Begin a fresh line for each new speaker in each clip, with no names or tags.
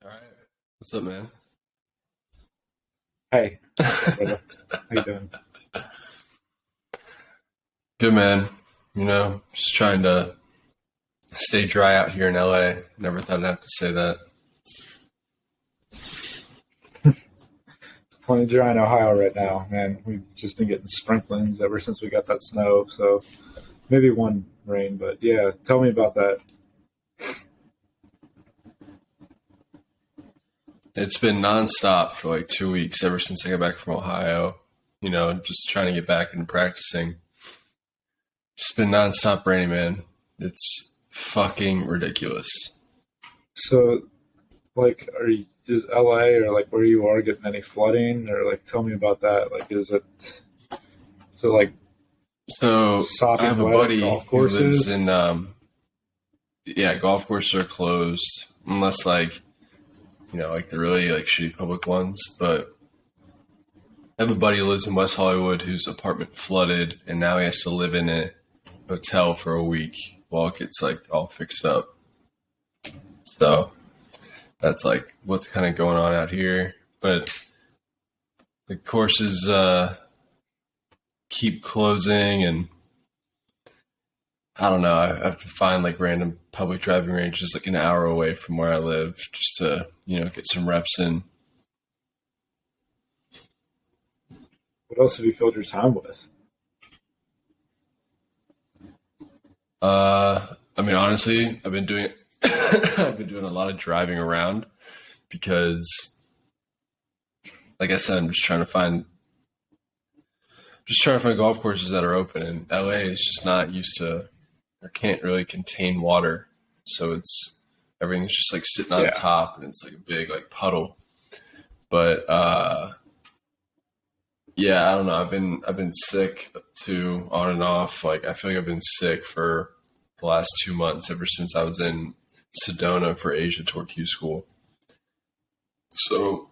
All right. What's up, man?
Hey, what's up, brother? How you doing?
Good, man. Just trying to stay dry out here in LA. Never thought I'd have to say that.
It's plenty dry in Ohio right now, man. We've just been getting sprinklings ever since we got that snow, so maybe one rain, but yeah, tell me about that.
It's been nonstop for like 2 weeks ever since I got back from Ohio. Just trying to get back into practicing. Just been nonstop raining, man. It's fucking ridiculous.
So, is LA or like where you are getting any flooding or like tell me about that? Like, is it like
So I
sopping
have a
wet at
buddy
golf
who lives
courses?
in, yeah, golf courses are closed unless like the really like shitty public ones. But I have a buddy who lives in West Hollywood whose apartment flooded, and now he has to live in a hotel for a week while it gets like all fixed up. So that's like what's kind of going on out here. But the courses keep closing, and I don't know. I have to find like random public driving ranges like an hour away from where I live just to get some reps in.
What else have you filled your time with?
I mean, honestly, I've been doing I've been doing a lot of driving around because, like I said, I'm just trying to find golf courses that are open. And LA is just not used to, or can't really contain water, so everything's just like sitting on
Yeah.
top, and it's like a big like puddle. But yeah, I don't know. I've been sick too, on and off. Like I feel like I've been sick for the last 2 months ever since I was in Sedona for Asia Tour Q school. So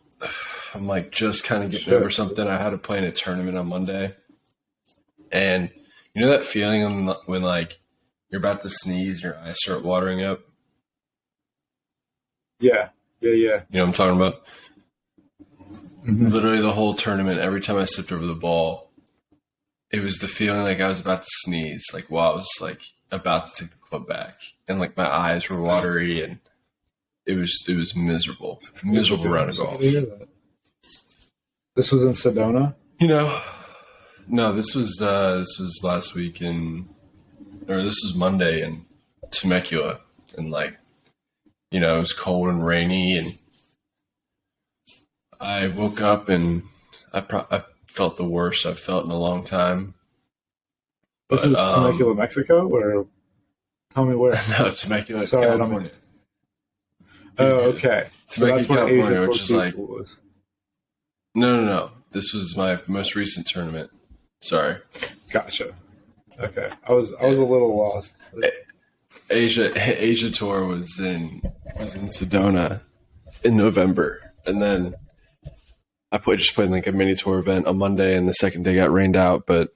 I'm like just kind of getting over
Shit.
something. I had to play in a tournament on Monday, and you know that feeling when like you're about to sneeze, and your eyes start watering up.
Yeah. Yeah, yeah.
You know what I'm talking about?
hmm
Literally the whole tournament, every time I stepped over the ball, it was the feeling like I was about to sneeze, like while I was like about to take the club back, and like my eyes were watery, and it was miserable round of
Sorry
golf.
to hear that. This was in Sedona?
You know, no, this was last week this was Monday in Temecula, and like it was cold and rainy, and I woke up and I felt the worst I've felt in a long time.
This
But
is Temecula, Mexico, or tell me where.
no, Temecula,
Sorry, I don't mean.
California.
Oh,
You're good.
okay. So
Temecula,
that's what Asia
California,
Tour
which is
Q
like
School is.
no. This was my most recent tournament. Sorry.
Gotcha. Okay, I was a
Yeah.
little lost.
Asia tour was in Sedona in November, and then just played like a mini tour event on Monday, and the second day got rained out. But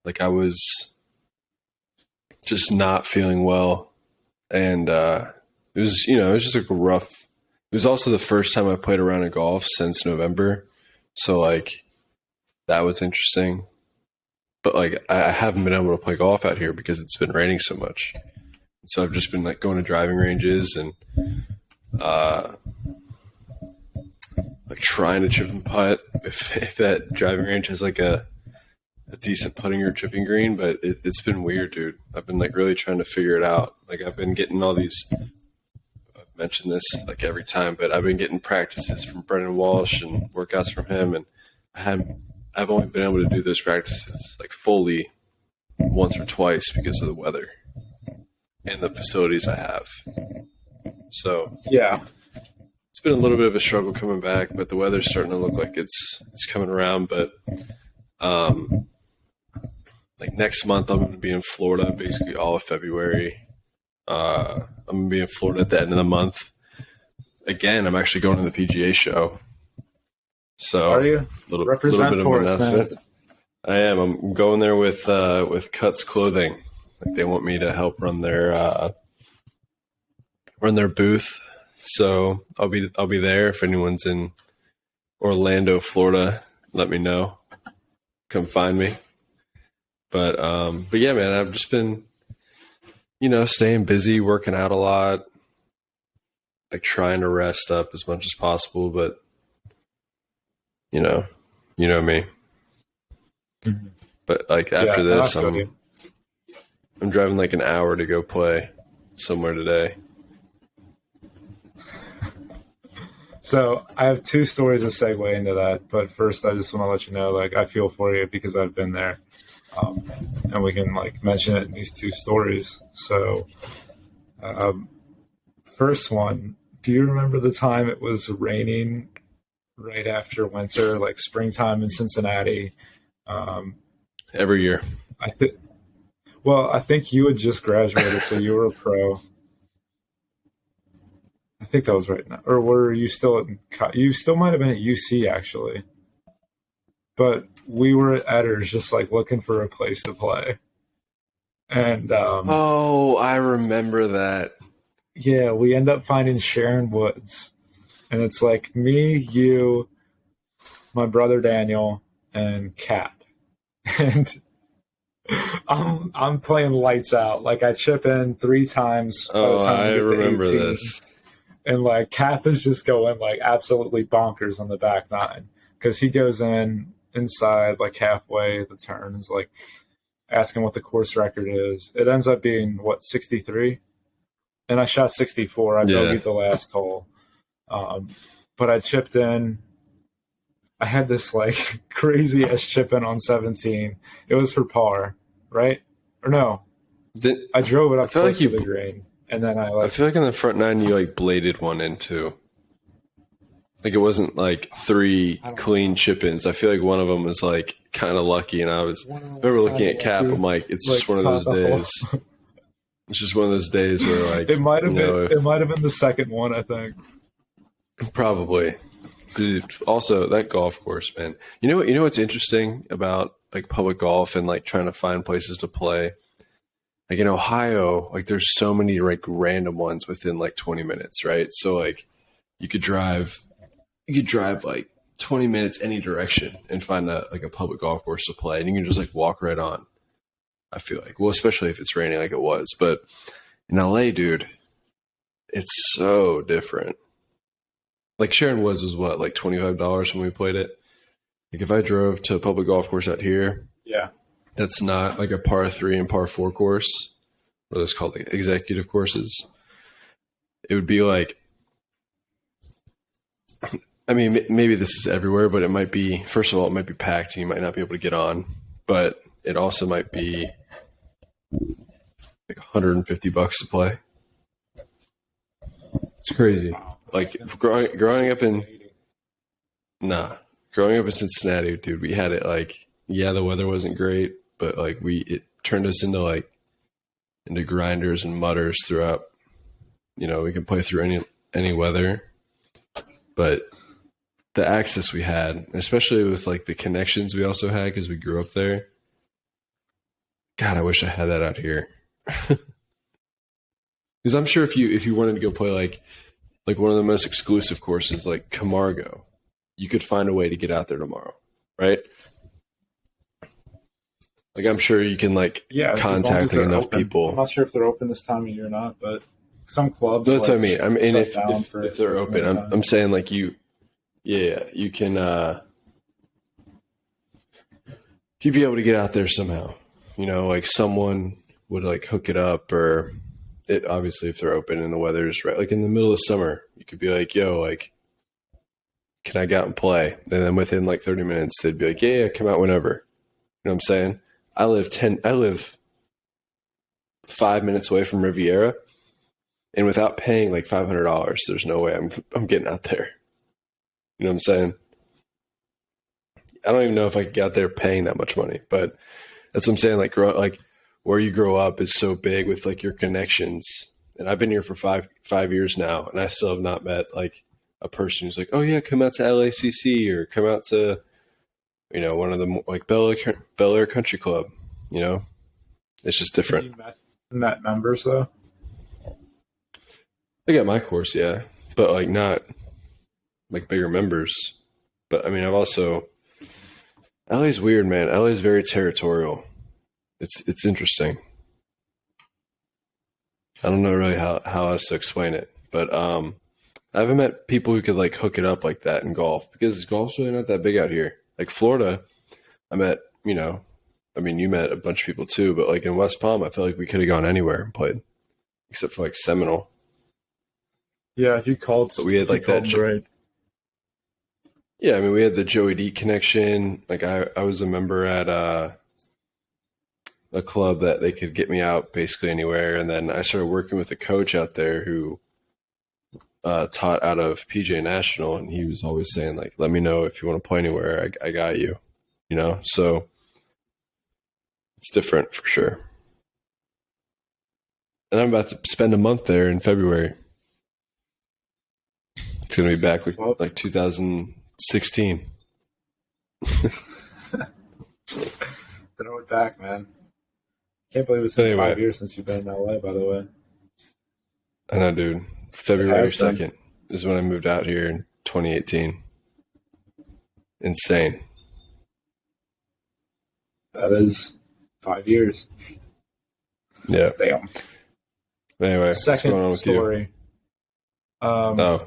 like I was just not feeling well, and it was just like a rough. It was also the first time I played a round of golf since November, so like that was interesting. But like I haven't been able to play golf out here because it's been raining so much. So I've just been like going to driving ranges and uh, like trying to chip and putt if that driving range has like a decent putting or chipping green. But it's been weird, dude. I've been like really trying to figure it out. Like I've been getting all these. I've mentioned this like every time, but I've been getting practices from Brendan Walsh and workouts from him, and I've only been able to do those practices like fully once or twice because of the weather and the facilities I have. So
Yeah,
it's been a little bit of a struggle coming back, but the weather's starting to look like it's coming around. But um, like next month, I'm going to be in Florida basically all of February. I'm going to be in Florida at the end of the month. Again, I'm actually going to the PGA show. So
are you
little
represent
bit of
for
an
us, man?
announcement. I am. I'm going there with Cuts Clothing. Like they want me to help run their booth. so I'll be there. If anyone's in Orlando, Florida, let me know. Come find me. But yeah, man, I've just been, staying busy, working out a lot, like trying to rest up as much as possible. But you know, you know me.
Mhm.
But like
Yeah,
after
no, I
this,
feel you.
I'm driving like an hour to go play somewhere today.
So I have two stories to segue into that, but first I just want to let you know, like, I feel for you because I've been there, um, and we can like mention it in these two stories. So, um, first one, do you remember the time it was raining right after winter, like springtime in Cincinnati? Um,
Every year.
I think, well, I think you had just graduated, so you were a pro. I think that was right now, or were you still at? You still might have been at UC actually, but we were at Edders just like looking for a place to play, and
Oh, I remember that.
yeah, we end up finding Sharon Woods, and it's like me, you, my brother Daniel, and Cap, and I'm playing lights out. Like I chip in three times by the
Oh,
time we
I
get to
remember
18.
this.
And like Cap is just going like absolutely bonkers on the back nine because he goes in inside like halfway the turn and is like asking what the course record is. It ends up being what 63, and I shot 64. I
Yeah.
bogeyed the last hole, um, but I chipped in. I had this like crazy ass chip in on 17. It was for par, right? Or no?
Did,
I drove it
I
up
feel like
close to the
you.
green, and then
I feel like in the front nine you like bladed one into. Like it wasn't like three
I don't
clean
know.
chip ins. I feel like one of them was like kind of lucky, and I
One of them was
remember
kind
looking
of
at Cap.
lucky,
I'm like, it's just
like
one of
caught
those
the hole.
days. It's just one of those days where like
It
if
might have been the second one, I think.
probably. Dude, also that golf course, man. You know what's interesting about like public golf and like trying to find places to play. Like in Ohio, like there's so many like random ones within like 20 minutes, right? So like you could drive like 20 minutes any direction and find a public golf course to play, and you can just like walk right on. I feel like, well, especially if it's raining like it was, but in LA, dude, it's so different. Like Sharon Woods was what, like $25 when we played it. Like if I drove to a public golf course out here,
Yeah.
that's not like a par three and par four course, or those called like executive courses. It would be like, I mean, maybe this is everywhere, but it might be. First of all, it might be packed, and you might not be able to get on. But it also might be like $150 to play. It's crazy.
Wow.
Like
That's gonna be
growing up in
680.
nah, growing up in Cincinnati, dude, we had it like yeah, the weather wasn't great, but like it turned us into grinders and mutters throughout. We can play through any weather, but the access we had, especially with like the connections we also had because we grew up there. God, I wish I had that out here. Because I'm sure if you wanted to go play like one of the most exclusive courses like Camargo, you could find a way to get out there tomorrow, right? Like I'm sure you can like
Yeah, as long
contact
as
like
they're
enough
open. I'm
people.
not sure if they're open this time of year or not, but some clubs
That's what I
like
mean. I mean,
shut
if
down
if,
for
if they're
a
open,
limited
I'm
time.
saying like you can you'd be able to get out there somehow. Like someone would like hook it up, or it obviously if they're open and the weather's right, like in the middle of summer, you could be like, yo, like, can I get out and play? And then within like 30 minutes, they'd be like, yeah, come out whenever. You know what I'm saying? I live 5 minutes away from Riviera, and without paying like $500, there's no way I'm getting out there. You know what I'm saying? I don't even know if I could get out there paying that much money, but that's what I'm saying. Like where you grow up is so big with like your connections. And I've been here for five years now, and I still have not met like a person who's like, oh yeah, come out to LACC or come out to one of the like Bel Air Country Club. It's just
Have
different.
you met members though?
I got my course, yeah, but like not like bigger members. But I mean, I've also LA's weird, man. LA's very territorial. It's interesting. I don't know really how else to explain it, but I haven't met people who could like hook it up like that in golf because golf's really not that big out here. Like Florida, I met, I mean, you met a bunch of people too, but like in West Palm, I feel like we could have gone anywhere and played, except for like Seminole.
Yeah, if you called,
But we had like that.
right.
Yeah, I mean, we had the Joey D connection. Like I was a member at a club that they could get me out basically anywhere, and then I started working with a coach out there who taught out of PJ National, and he was always saying like, "Let me know if you want to play anywhere. I got you." So it's different for sure. And I'm about to spend a month there in February. It's gonna be back with like 2016.
Throw it back, man. Can't believe it's been 5 years since you've been in LA, by the way.
I know, dude. February 2nd is when I moved out here in 2018. Insane.
That is 5 years.
Yeah.
Damn.
Anyway,
second
what's going on with
story.
You?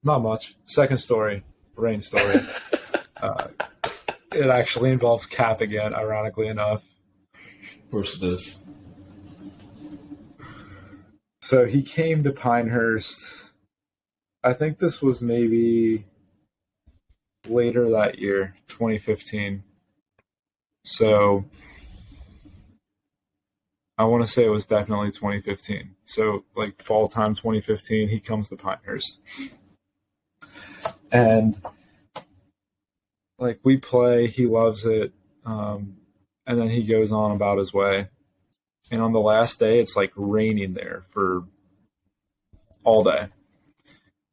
Not much. Second story. Rain story. It actually involves Cap again, ironically enough.
Of course it is.
So he came to Pinehurst. I think this was maybe later that year, 2015. So I want to say it was definitely 2015. So like fall time 2015, he comes to Pinehurst. And like we play, he loves it. And then he goes on about his way. And on the last day, it's like raining there for all day.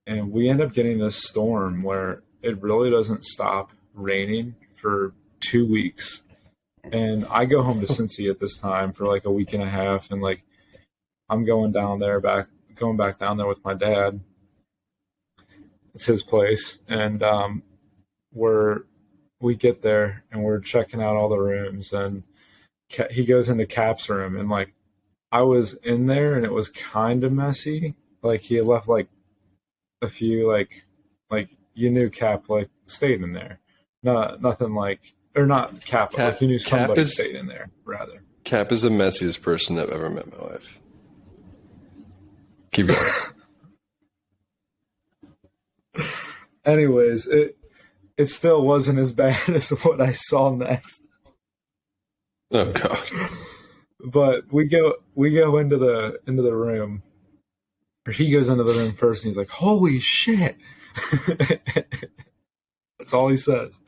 And we end up getting this storm where it really doesn't stop raining for 2 weeks. And I go home to Cincy at this time for like a week and a half. And like, I'm going back down there with my dad. It's his place. And we get there and we're checking out all the rooms, and he goes into Cap's room, and like I was in there and it was kind of messy. Like he had left like a few like you knew Cap like stayed in there. Nothing like, or not Cap, but like you knew somebody stayed in there rather.
Cap is the messiest person I've ever met in my life. Keep going.
Anyways, it still wasn't as bad as what I saw next.
Oh God!
But we go into the room, or he goes into the room first, and he's like, "Holy shit!" That's all he says.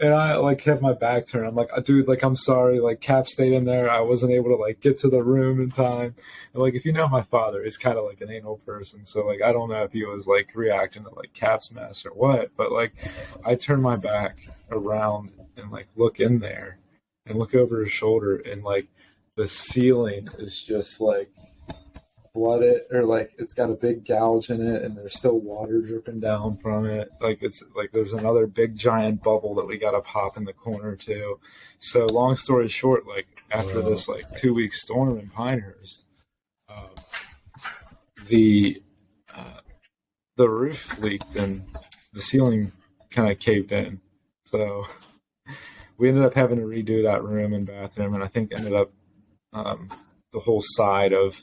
And I like have my back turned. I'm like, dude, like I'm sorry. Like Cap stayed in there. I wasn't able to like get to the room in time. And like if you know my father, he's kind of like an anal person. So like I don't know if he was like reacting to like Cap's mess or what. But like I turn my back around and like look in there and look over his shoulder, and like the ceiling is just like flooded, or like it's got a big gouge in it and there's still water dripping down from it. Like it's like there's another big giant bubble that we got to pop in the corner too. So long story short, like after this like 2 week storm in Pinehurst, the roof leaked and the ceiling kind of caved in. So we ended up having to redo that room and bathroom, and I think ended up the whole side of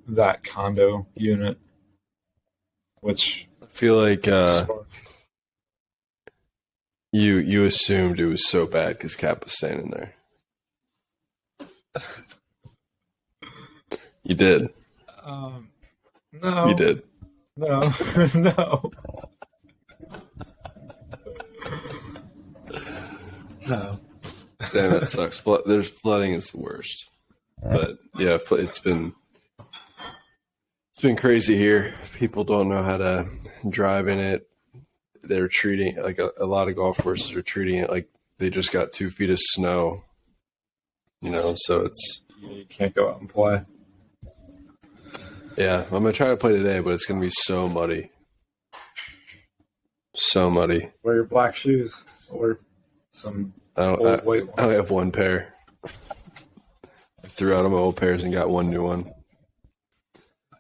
that condo unit, which
I feel like you assumed it was so bad because Cap was staying in there. You did.
No.
You did.
No. No. No.
Damn, that sucks. There's flooding is the worst. But yeah, it's been crazy here. People don't know how to drive in it. They're treating like a lot of golf courses are treating it like they just got 2 feet of snow. So it's
you can't go out and play.
Yeah, I'm gonna try to play today, but it's gonna be so muddy, so muddy.
Wear your black shoes or some
I don't,
old white
I only
ones.
have one pair. I threw out all my old pairs and got one new one,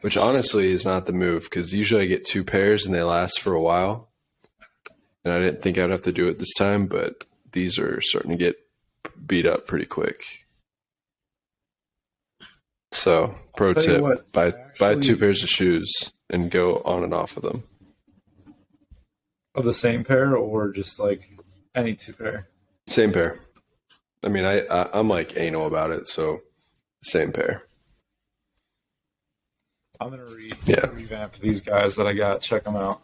which honestly is not the move because usually I get two pairs and they last for a while. And I didn't think I'd have to do it this time, but these are starting to get beat up pretty quick. So, pro
Tell you
tip:
what, I
buy two
actually
pairs of shoes and go on and off of them.
of the same pair or just like any two pair.
Same pair. I mean, I'm like anal about it, so same pair.
I'm gonna
Yeah.
revamp these guys that I got. Check them out.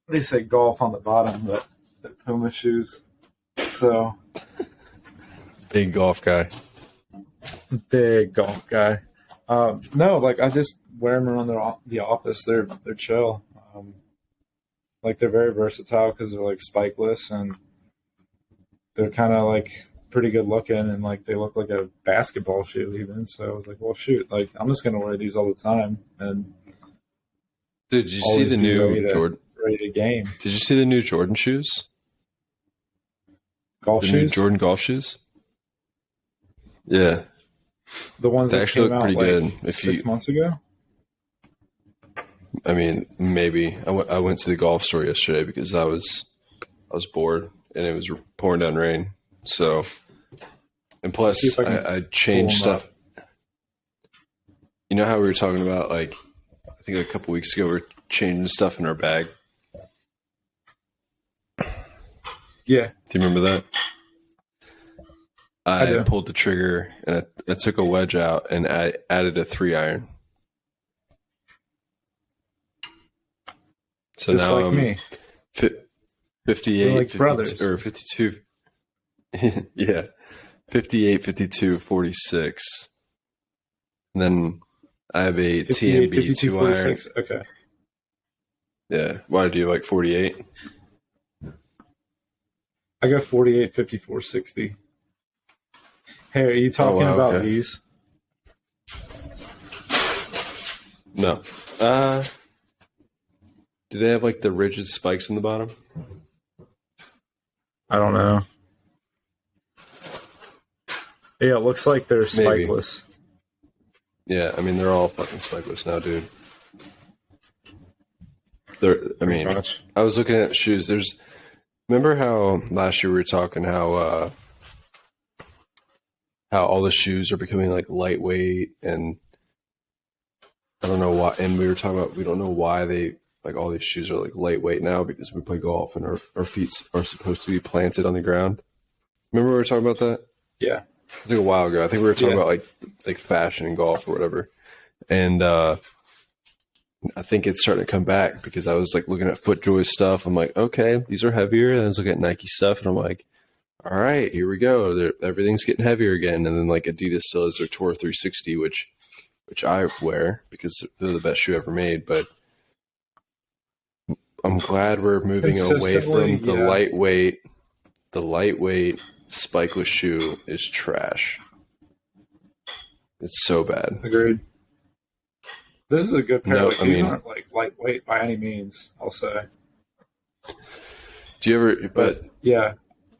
They say golf on the bottom, but they're Puma shoes. So
Big golf guy.
big golf guy. No, like I just wear them around the office. They're chill. Like they're very versatile because they're like spikeless and they're kind of like pretty good looking and like they look like a basketball shoe even. So I was like, well, shoot, like I'm just gonna wear these all the time and
Dude, did you see
always
the
be
new Jordan?
ready to game.
Did you see the new Jordan shoes?
Golf
The new
shoes,
Jordan golf shoes? Yeah,
the ones
they
that
actually
came
look
out
pretty
like
good. If
6 months ago.
I mean, maybe I went to the golf store yesterday because I was bored and it was pouring down rain. So, and
Let's see
plus,
if I can
I
pull
changed
'em
stuff. You know how we were talking about, like, I think a couple weeks ago, we were changing stuff in our bag.
Yeah,
Do you remember that?
I do.
I pulled the trigger and I took a wedge out and I added a 3-iron. So
Just
now
like
I'm
me.
58,
We're like
50,
brothers.
or 52. Yeah. 58, 52, 46. And then I have a
58,
TMB
52,
2-iron.
46. Okay.
Yeah. Why do you like 48?
I got 48, 54, 60. Hey, are you talking about
okay.
these?
No. Do they have like the rigid spikes in the bottom?
I don't know. Yeah, it looks like they're
Maybe.
spikeless.
Yeah, I mean they're all fucking spikeless now, dude. I mean,
Much.
I was looking at shoes. Remember how last year we were talking how all the shoes are becoming like lightweight and I don't know why. And we were talking about we don't know why they like all these shoes are like lightweight now because we play golf and our feet are supposed to be planted on the ground. Remember we were talking about that?
Yeah.
It was like a while ago. I think we were talking about like fashion and golf or whatever. And I think it's starting to come back because I was like looking at FootJoy stuff. I'm like, okay, these are heavier. And I was looking at Nike stuff and I'm like, all right, here we go. Everything's getting heavier again. And then like Adidas still has their Tour 360, which I wear because they're the best shoe ever made. But I'm glad we're moving away from the lightweight. The lightweight spikeless shoe is trash. It's so bad.
Agreed. This is a good pair.
No,
Like, these aren't like lightweight by any means, I'll say.
Do you ever? But
yeah.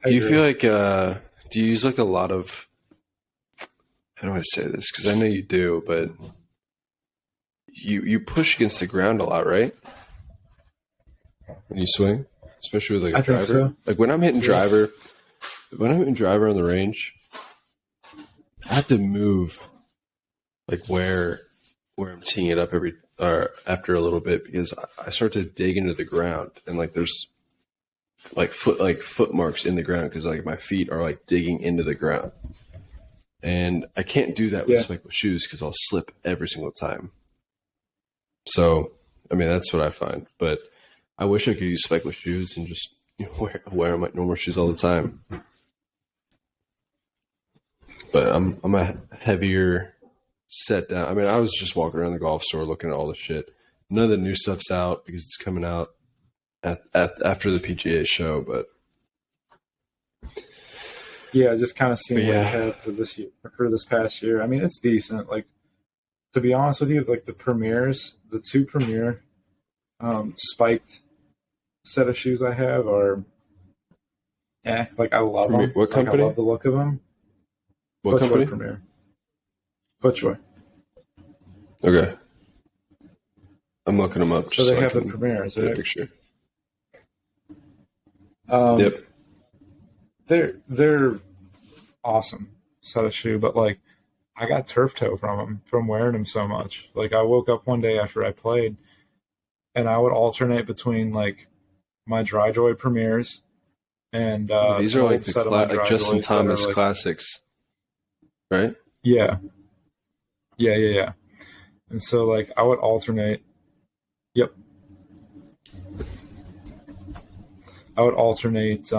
Do you feel like? Do you use like a lot of? How do I say this? Because I know you do, but you push against the ground a lot, right? When you swing, especially with like a driver.
So.
Like when I'm hitting driver on the range, I have to move like where I'm teeing it up after a little bit because I start to dig into the ground and like there's like foot marks in the ground because like my feet are like digging into the ground, and I can't do that with spikeless shoes because I'll slip every single time. So I mean that's what I find, but I wish I could use spikeless shoes and just wear my normal shoes all the time. But I'm a heavier set down. I mean, I was just walking around the golf store looking at all the shit. None of the new stuff's out because it's coming out after the PGA show. But
yeah, just kind of seeing what I had for this year, for this past year. I mean, it's decent. Like To be honest with you, like the two premier spiked set of shoes I have are, like I love them.
What
Like I love
company?
the look of them.
What
FootJoy
company?
Premier. FootJoy.
Okay. I'm looking them up
So
just
they
so I
have the
can
premieres,
get a
right?
picture.
Um,
Yep.
they're awesome set of shoe, but like I got turf toe from them from wearing them so much. Like I woke up one day after I played, and I would alternate between like my Dry Joy premieres and
Oh, these
an
are like
old
the
set of my
like
Dry
Justin
Joys that are
Thomas
like,
classics, right?
yeah, yeah. And so like I would alternate. Yep, I would alternate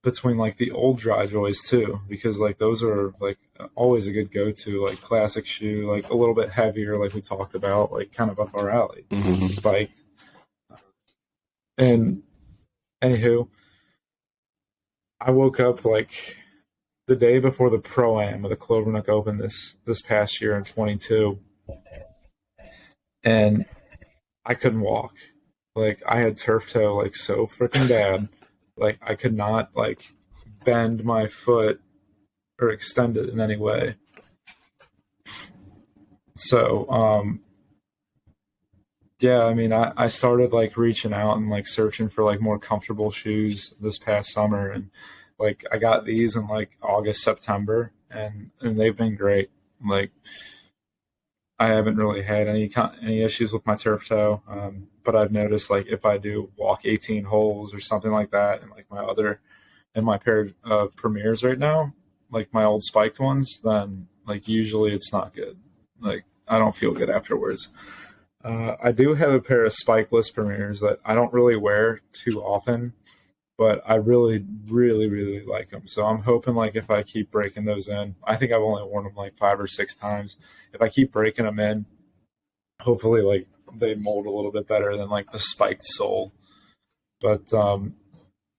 between like the old Dry Joys too, because like those are like always a good go-to, like classic shoe, like a little bit heavier, like we talked about, like kind of up our alley,
Mm-hmm.
spiked. And anywho, I woke up like the day before the Pro Am of the Clover Nook Open this past year in 22, and I couldn't walk. Like I had turf toe like so freaking bad, like I could not like bend my foot or extend it in any way. So yeah, I mean I started like reaching out and like searching for like more comfortable shoes this past summer, and like I got these in like August, September, and they've been great. Like I haven't really had any issues with my turf toe, but I've noticed like if I do walk 18 holes or something like that, and like my pair of premieres right now, like my old spiked ones, then like usually it's not good. Like I don't feel good afterwards. I do have a pair of spikeless premieres that I don't really wear too often, but I really, really, really like them. So I'm hoping like if I keep breaking those in, I think I've only worn them like 5 or 6 times. If I keep breaking them in, hopefully like they mold a little bit better than like the spiked sole. But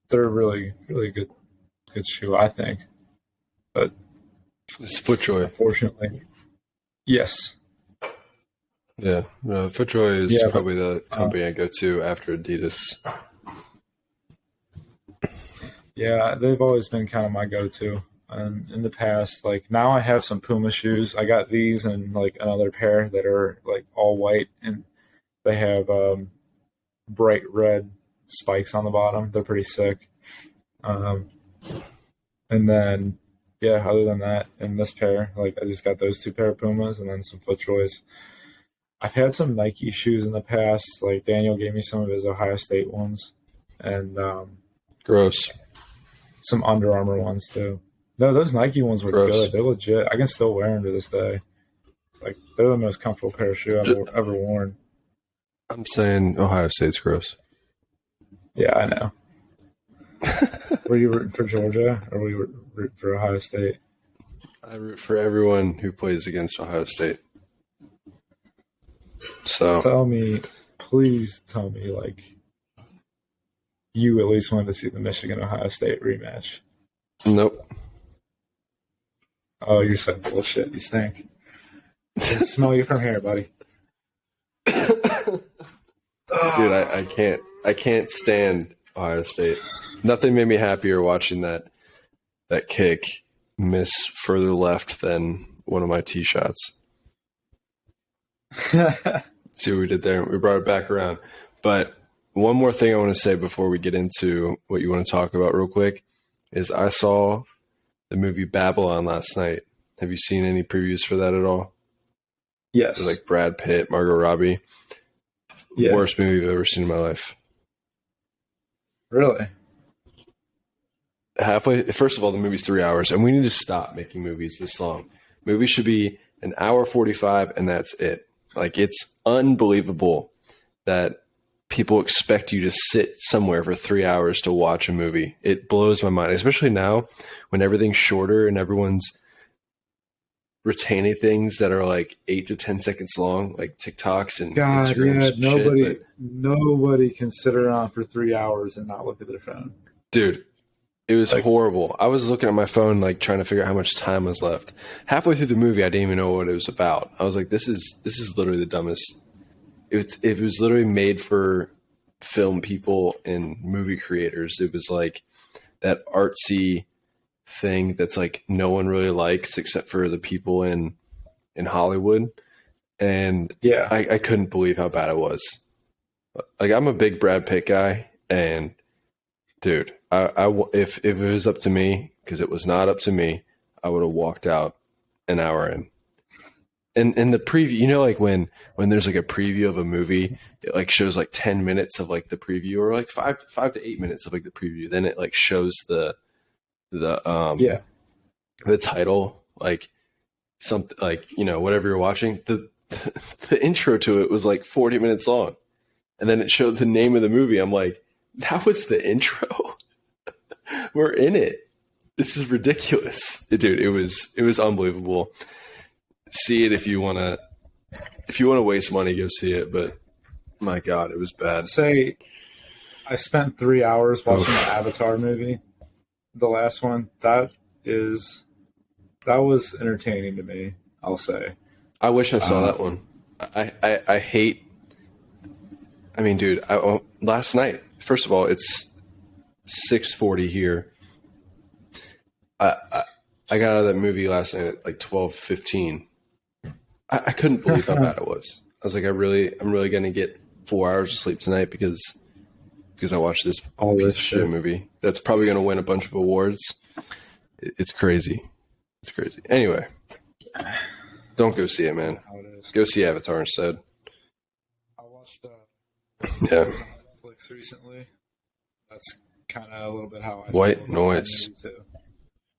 they're really, really good shoe, I think. But
It's FootJoy.
unfortunately, yes,
Yeah, no, FootJoy is
yeah, but
probably the company I go to after Adidas.
yeah, they've always been kind of my go-to. And in the past, like now I have some Puma shoes. I got these and like another pair that are like all white, and they have bright red spikes on the bottom. They're pretty sick. Um, and then yeah, other than that, in this pair, like I just got those two pair of Pumas and then some FootJoys. I've had some Nike shoes in the past. Like Daniel gave me some of his Ohio State ones, and
Gross.
some Under Armour ones too. No, those Nike ones were
Gross.
good. They're legit. I can still wear them to this day. Like they're the most comfortable pair of shoe I've ever worn.
I'm saying Ohio State's gross.
Yeah, I know. Were you rooting for Georgia or were you rooting for Ohio State?
I root for everyone who plays against Ohio State. So
Please tell me, like, you at least wanted to see the Michigan Ohio State rematch.
nope.
Oh, you're so bullshit. You stink. I can smell you from here, buddy.
Dude, I can't stand Ohio State. Nothing made me happier watching that kick miss further left than one of my tee shots. See what we did there? We brought it back around. But one more thing I want to say before we get into what you want to talk about real quick is I saw the movie Babylon last night. Have you seen any previews for that at all?
Yes.
It's like Brad Pitt, Margot Robbie.
Yeah.
Worst movie I've ever seen in my life.
Really?
First of all, the movie's 3 hours, and we need to stop making movies this long. Movies should be an hour 45, and that's it. Like, it's unbelievable that people expect you to sit somewhere for 3 hours to watch a movie. It blows my mind, especially now when everything's shorter and everyone's retaining things that are like 8 to 10 seconds long, like TikToks and Instagram
nobody can sit around for 3 hours and not look at their phone.
Dude, It was
Like,
horrible. I was looking at my phone, like trying to figure out how much time was left. Halfway through the movie, I didn't even know what it was about. I was like, "This is literally the dumbest." It was literally made for film people and movie creators. It was like that artsy thing that's like no one really likes except for the people in Hollywood. And
yeah,
I couldn't believe how bad it was. Like I'm a big Brad Pitt guy, and dude, if it was up to me, because it was not up to me, I would have walked out an hour in. And in the preview, like when there's like a preview of a movie, it like shows like 10 minutes of like the preview, or like 5 to 8 minutes of like the preview. Then it like shows the
yeah.
the title, like something like whatever you're watching. The intro to it was like 40 minutes long, and then it showed the name of the movie. I'm like, that was the intro. We're in it. This is ridiculous, dude. It was unbelievable. See it if you wanna waste money, go see it. But my God, it was bad.
Say I spent 3 hours watching
Oof.
the Avatar movie, the last one. That was entertaining to me. I'll say.
I wish I saw that one. I hate. I mean, dude. Last night. First of all, it's 6:40 here. I got out of that movie last night at like 12:15. I couldn't believe how bad it was. I was like, I'm really gonna get 4 hours of sleep tonight because I watched this
All
piece
this
of shit
shit.
movie that's probably gonna win a bunch of awards. It's crazy. It's crazy. Anyway, don't go see it, man.
How it is.
Go see Avatar instead.
I watched
Yeah.
it's on Netflix recently. That's kind of a little bit how I
White
feel about
Noise.
that movie too.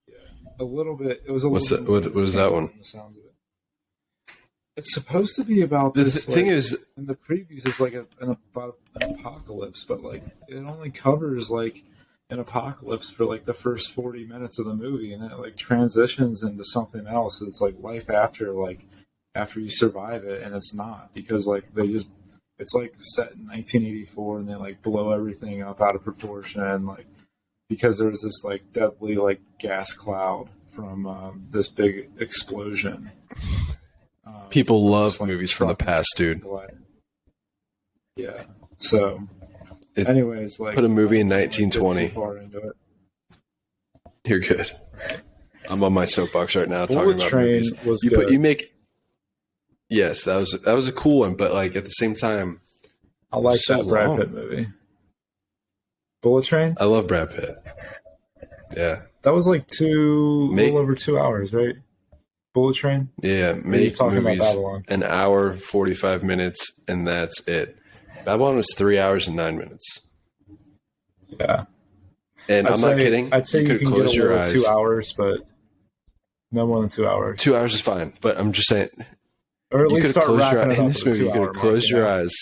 Yeah, a little bit. It was a
What's
little.
that?
Bit
What is that one?
the sound of it. It's supposed to be about
The
this.
thing
like,
is,
in the previews, it's like about an apocalypse, but like it only covers like an apocalypse for like the first 40 minutes of the movie, and then it like transitions into something else. It's like life after you survive it, and it's not, because like it's like set in 1984, and they like blow everything up out of proportion, like because there's this like deadly like gas cloud from this big explosion.
people love
Just, like,
movies from the past, dude.
Yeah. So,
It-
anyways, like
Put a movie in
I don't wanna get
1920.
too far into it.
You're good. I'm on my soapbox right now talking
Bullet
about
Train
movies.
was
You
good.
yes, that was a cool one, but like at the same time,
I like
so
that Brad
long.
Pitt movie. Bullet Train.
I love Brad Pitt. Yeah,
That was like a
Make-
little over 2 hours, right? Bullet Train.
yeah.
Or are you
Make
talking about
movies
Babylon?
an hour 45 minutes, and that's it. Babylon was 3 hours and 9 minutes,
Yeah.
and I'm not kidding.
I'd say you
could
can
close
get
your
away with
eyes.
2 hours, but no more than 2 hours.
2 hours is fine, but I'm just saying
Or at
you
least
could
start
close your
wrapping
eyes
it
in
up
this
at the
movie. You
2 hour
could
mark,
close
you
your
know?
eyes.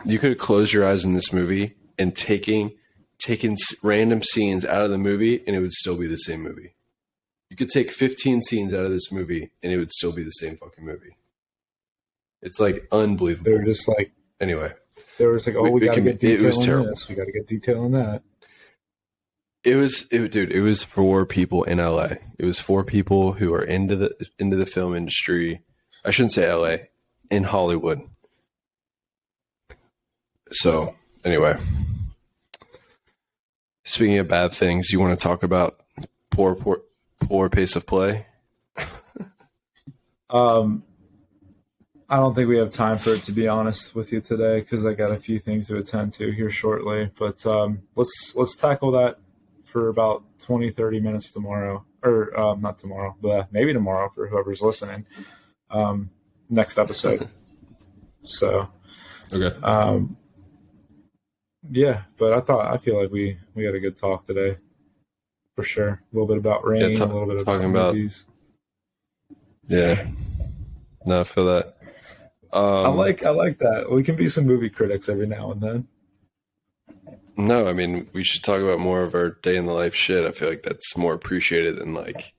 You could close your eyes in this movie and taking random scenes out of the movie, and it would still be the same movie. You could take 15 scenes out of this movie, and it would still be the same fucking movie. It's like
They
unbelievable.
were just like,
Anyway,
they were just like, oh, we got to get
it
detail
was
on
terrible.
this. We got to get detail on that.
Dude. It was for people in LA. It was for people who are into the film industry. I shouldn't say LA, in Hollywood. So anyway, speaking of bad things, you want to talk about poor pace of play?
I don't think we have time for it, to be honest with you today, because I got a few things to attend to here shortly. But let's tackle that for about 20, 30 minutes tomorrow, or not tomorrow, but maybe tomorrow for whoever's listening. Next episode. So
Okay.
yeah, but I feel like we had a good talk today, for sure. A little bit about rain, a little bit about
talking about
movies.
Yeah. No, I feel that.
I like that. We can be some movie critics every now and then.
No, I mean, we should talk about more of our day in the life shit. I feel like that's more appreciated than like,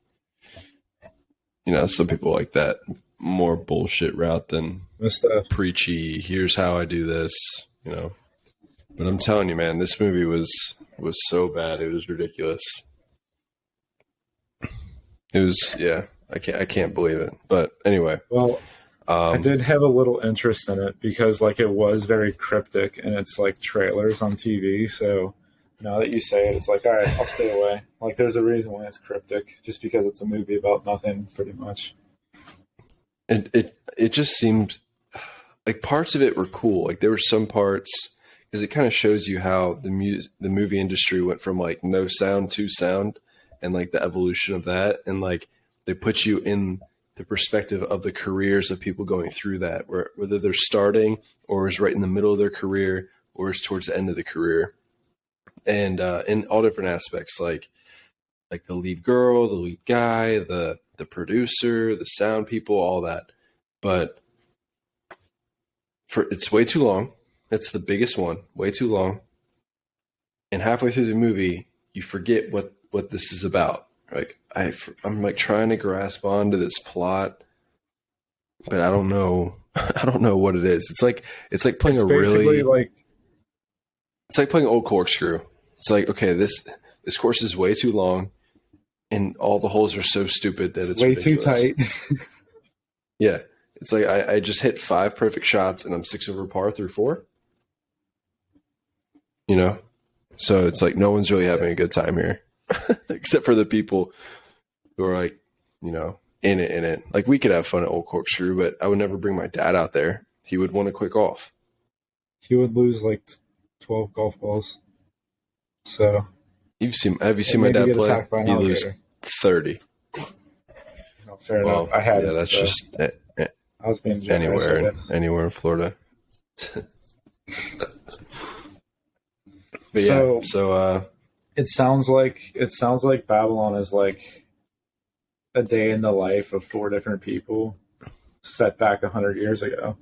some people like that more bullshit route than
This stuff.
preachy. Here's how I do this. But I'm telling you, man, this movie was so bad. It was ridiculous. It was, yeah. I can't believe it. But anyway,
Well, I
um,
did have a little interest in it because like it was very cryptic and it's like trailers on TV. So now that you say it, it's like, all right, I'll stay away. Like there's a reason why it's cryptic, just because it's a movie about nothing, pretty much.
it just seemed like parts of it were cool. Like there were some parts because it kind of shows you how the movie industry went from like no sound to sound, and like the evolution of that, and like they put you in the perspective of the careers of people going through that, whether they're starting or is right in the middle of their career or is towards the end of the career, and in all different aspects, like the lead girl, the lead guy, the producer, the sound people, all that. But for it's way too long. It's the biggest one, way too long. And halfway through the movie, you forget what this is about. Like I'm like trying to grasp onto this plot, but I don't know. I don't know what it is. It's like playing
It's
a
basically
really.
like
It's like playing old corkscrew. It's like, okay, this course is way too long, and all the holes are so stupid that it's
way
ridiculous.
too tight.
Yeah. It's like I just hit 5 perfect shots and I'm 6 over par through 4. You know? So it's like no one's really having a good time here. Except for the people who are like, in it. Like we could have fun at Old Corkscrew, but I would never bring my dad out there. He would want to quit golf.
He would lose like 12 golf balls. So
Have you seen my
maybe
dad
get
play?
attacked by an
He lose
alligator.
30.
No, fair
Well,
enough. I had
yeah,
it.
that's
So
just
I was being generous, I guess.
anywhere in Florida. But
So
yeah, so
it sounds like Babylon is like a day in the life of 4 different people set back 100 years ago,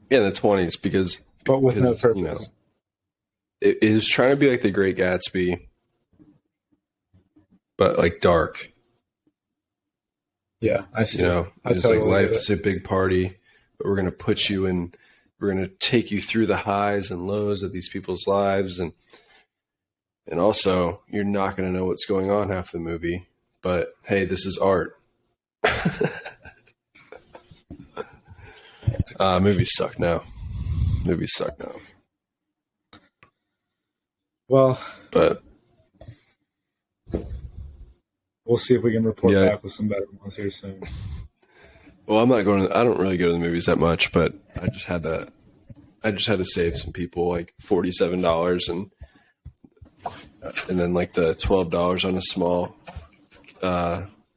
yeah, in the 20s
but with no
because
purpose.
it is trying to be like The Great Gatsby, but like dark.
Yeah, I see. I
It's
totally
like life
get
is a big party, but we're gonna put you in. We're gonna take you through the highs and lows of these people's lives, and also you're not gonna know what's going on half the movie. But hey, this is art. Movies suck now. Movies suck now.
Well,
But
we'll see if we can report
yeah,
back with some better ones here soon.
well, I'm not going. I don't really go to the movies that much, but I just had to save some people like $47 and then like the $12 on a small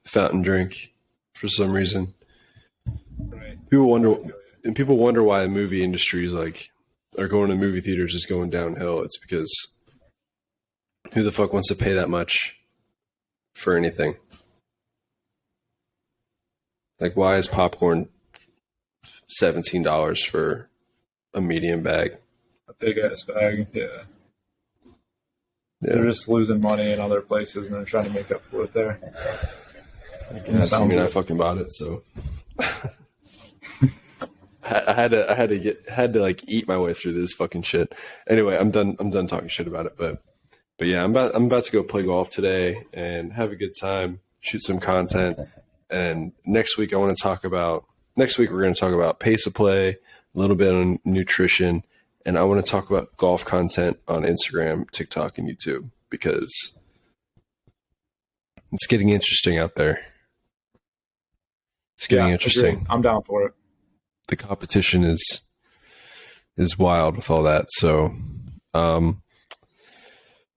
fountain drink for some reason.
Right.
People wonder why the movie industry is like, or going to movie theaters is going downhill. It's because who the fuck wants to pay that much for anything? Like, why is popcorn $17 for a medium bag?
A big ass bag. Yeah.
Yeah.
They're just losing money in other places and they're trying to make up for it there.
Yes, I mean, I fucking bought it, so I had to like eat my way through this fucking shit. Anyway, I'm done talking shit about it, but yeah, I'm about to go play golf today and have a good time, shoot some content, and next week we're going to talk about pace of play, a little bit on nutrition, and I want to talk about golf content on Instagram, TikTok, and YouTube because it's getting interesting out there. It's getting interesting.
Agreed. I'm down for it.
The competition is wild with all that. So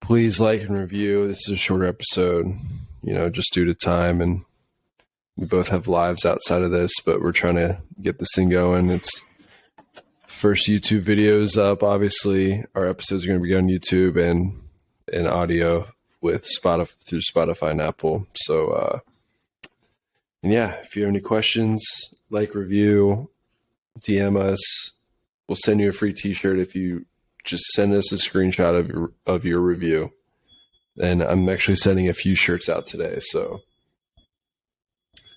please like and review. This is a shorter episode, just due to time, and we both have lives outside of this, but we're trying to get this thing going. It's first YouTube videos up. Obviously, our episodes are going to be on YouTube and audio with Spotify through Spotify and Apple. So, and yeah, if you have any questions, like, review, DM us. We'll send you a free T-shirt if you just send us a screenshot of your review. And I'm actually sending a few shirts out today. So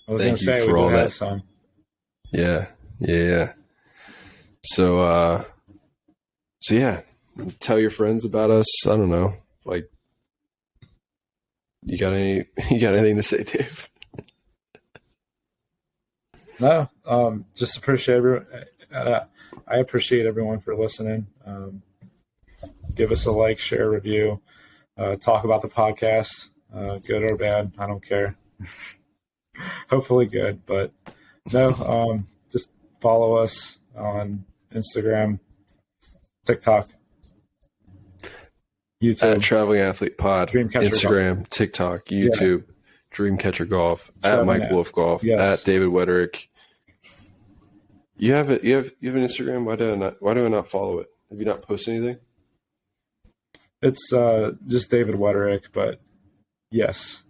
I was going to say, we have some.
Yeah. So So yeah, tell your friends about us. I don't know. Like, you got anything to say, Dave?
No, just appreciate I appreciate everyone for listening. Give us a like, share, review, talk about the podcast, good or bad. I don't care. Hopefully good, but no, just follow us on Instagram, TikTok, YouTube,
At Traveling Athlete Pod,
Dreamcatcher
Instagram,
Golf.
TikTok, YouTube, Dreamcatcher Golf, at
Traveling
Mike Wolf Golf,
Yes.
at David Wederick. You have it. You have an Instagram. Why do I not follow it? Have you not posted anything?
It's just David Wederick, but yes,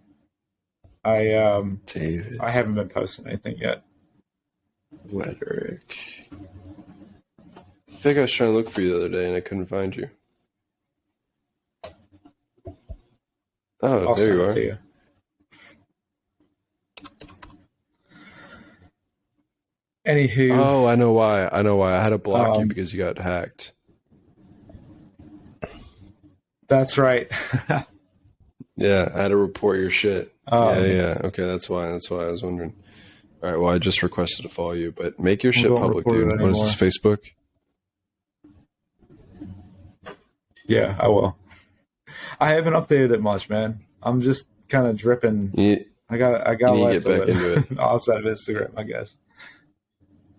David
I haven't been posting anything yet.
Wederick. I think I was trying to look for you the other day and I couldn't find you. Oh,
I'll
there
send
you
it
are.
to you. Anywho,
Oh, I know why. I had to block you
Um,
because you got hacked.
that's right.
Yeah, I had to report your shit.
Um,
Yeah. Okay, that's why I was wondering. All right, well, I just requested to follow you, but make your shit
don't
public,
report it
dude. What is this, Facebook?
Yeah, I will. I haven't updated it much, man. I'm just kind of dripping.
You
I got
need to
life
get
to
back into
live outside of Instagram, I guess.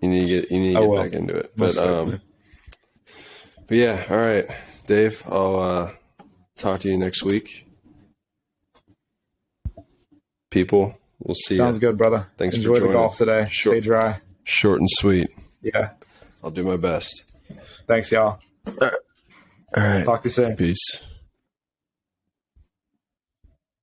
need to get
will.
back into it.
Most
But
certainly.
but yeah, all right, Dave. I'll talk to you next week. People, we'll see
Sounds
you.
good, brother.
Thanks for
Enjoy the
joining.
golf today.
Sure.
Stay dry.
Short and sweet.
Yeah.
I'll do my best.
Thanks, y'all.
All right.
Talk to you soon.
Peace.